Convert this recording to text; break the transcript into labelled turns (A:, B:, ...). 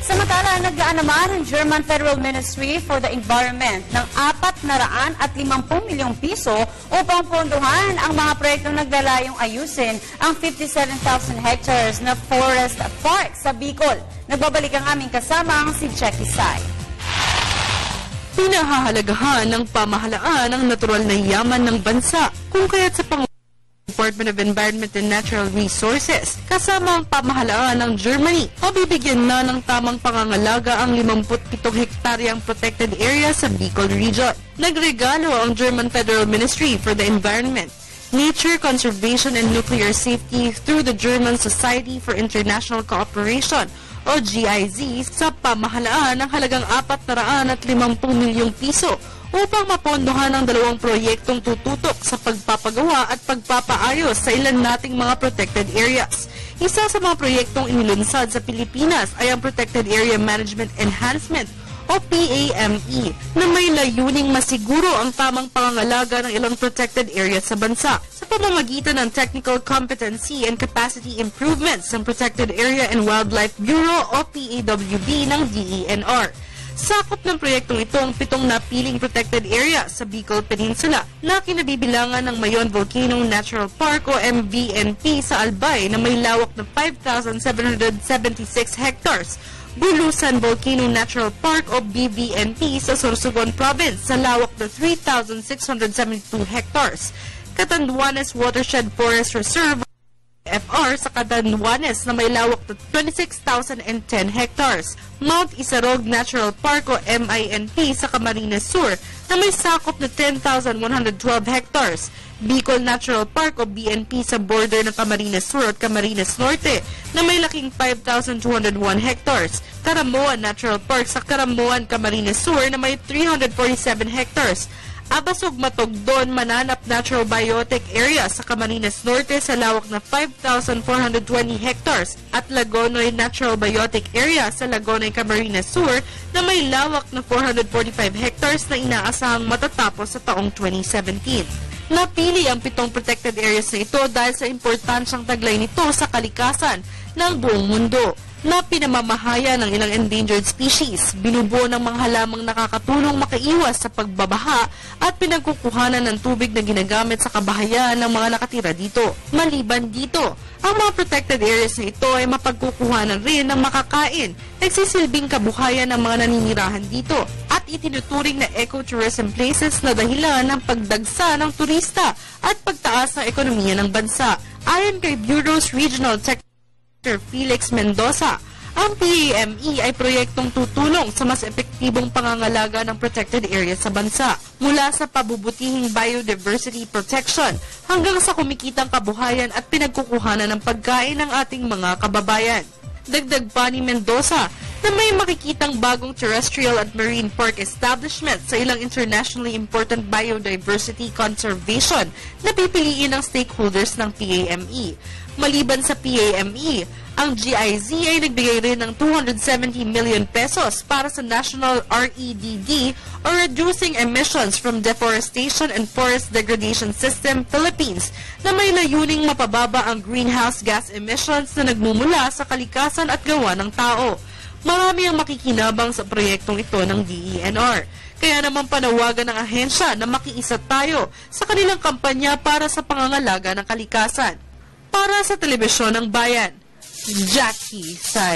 A: Samantala, naglaan naman ang German Federal Ministry for the Environment ng 450 milyong piso upang pondohan ang mga proyektong naglalayong ayusin ang 57,000 hectares na forest park sa Bicol. Nagbabalik ang aming kasamang si Jackie Sai.
B: Pinahahalagahan ng pamahalaan ang natural na yaman ng bansa, kung kaya't sa Department of Environment and Natural Resources, kasama ang pamahalaan ng Germany, mabibigyan na ng tamang pangangalaga ang 57 hektaryang protected area sa Bicol Region. Nagregalo ang German Federal Ministry for the Environment, Nature Conservation and Nuclear Safety through the German Society for International Cooperation o GIZ sa pamahalaan ng halagang 450 milyong piso upang mapondohan ang dalawang proyektong tututok sa pagpapagawa at pagpapaayos sa ilan nating mga protected areas. Isa sa mga proyektong inilunsad sa Pilipinas ay ang Protected Area Management Enhancement o PAME na may layuning masiguro ang tamang pangangalaga ng ilang protected areas sa bansa sa pamamagitan ng Technical Competency and Capacity Improvements ng Protected Area and Wildlife Bureau o PAWB ng DENR. Sakop ng proyektong ito ang 7 napiling protected area sa Bicol Peninsula na kinabibilangan ng Mayon Volcano Natural Park o MVNP sa Albay na may lawak na 5,776 hectares, Bulusan Volcano Natural Park o BVNP sa Sorsogon Province sa lawak na 3,672 hectares, Catanduanes Watershed Forest Reserve FR sa Catanduanes na may lawak na 26,010 hectares, Mount Isarog Natural Park o MINP sa Camarines Sur na may sakop na 10,112 hectares, Bicol Natural Park o BNP sa border ng Camarines Sur at Camarines Norte na may laking 5,201 hectares, Caramoan Natural Park sa Caramoan, Camarines Sur na may 347 hectares, Abasog Matogdon Mananap Natural Biotic Area sa Camarines Norte sa lawak na 5,420 hectares at Lagonoy Natural Biotic Area sa Lagonoy, Camarines Sur na may lawak na 445 hectares na inaasahang matatapos sa taong 2017. Napili ang 7 protected areas na ito dahil sa importansyang taglay nito sa kalikasan ng buong mundo na pinamamahaya ng ilang endangered species, binubuo ng mga halamang nakakatulong makaiwas sa pagbabaha at pinagkukuhanan ng tubig na ginagamit sa kabahayan ng mga nakatira dito. Maliban dito, ang mga protected areas na ito ay mapagkukuhanan rin ng makakain, nagsisilbing kabuhayan ng mga naninirahan dito, at itinuturing na ecotourism places na dahilan ng pagdagsa ng turista at pagtaas ng ekonomiya ng bansa. Ayon kay Bureau's Regional Tech Felix Mendoza, ang PAME ay proyektong tutulong sa mas epektibong pangangalaga ng protected areas sa bansa, mula sa pabubutihing biodiversity protection hanggang sa kumikitang kabuhayan at pinagkukuhanan ng pagkain ng ating mga kababayan. Dagdag pa ni Mendoza na may makikitang bagong terrestrial at marine park establishment sa ilang internationally important biodiversity conservation na pipiliin ng stakeholders ng PAME. Maliban sa PAME, ang GIZ ay nagbigay rin ng 270 million pesos para sa National REDD o Reducing Emissions from Deforestation and Forest Degradation System Philippines na may layuning mapababa ang greenhouse gas emissions na nagmumula sa kalikasan at gawa ng tao. Marami ang makikinabang sa proyektong ito ng DENR. Kaya naman panawagan ng ahensya na makiisa tayo sa kanilang kampanya para sa pangangalaga ng kalikasan. Para sa Telebisyon ng Bayan, Jackie Sai.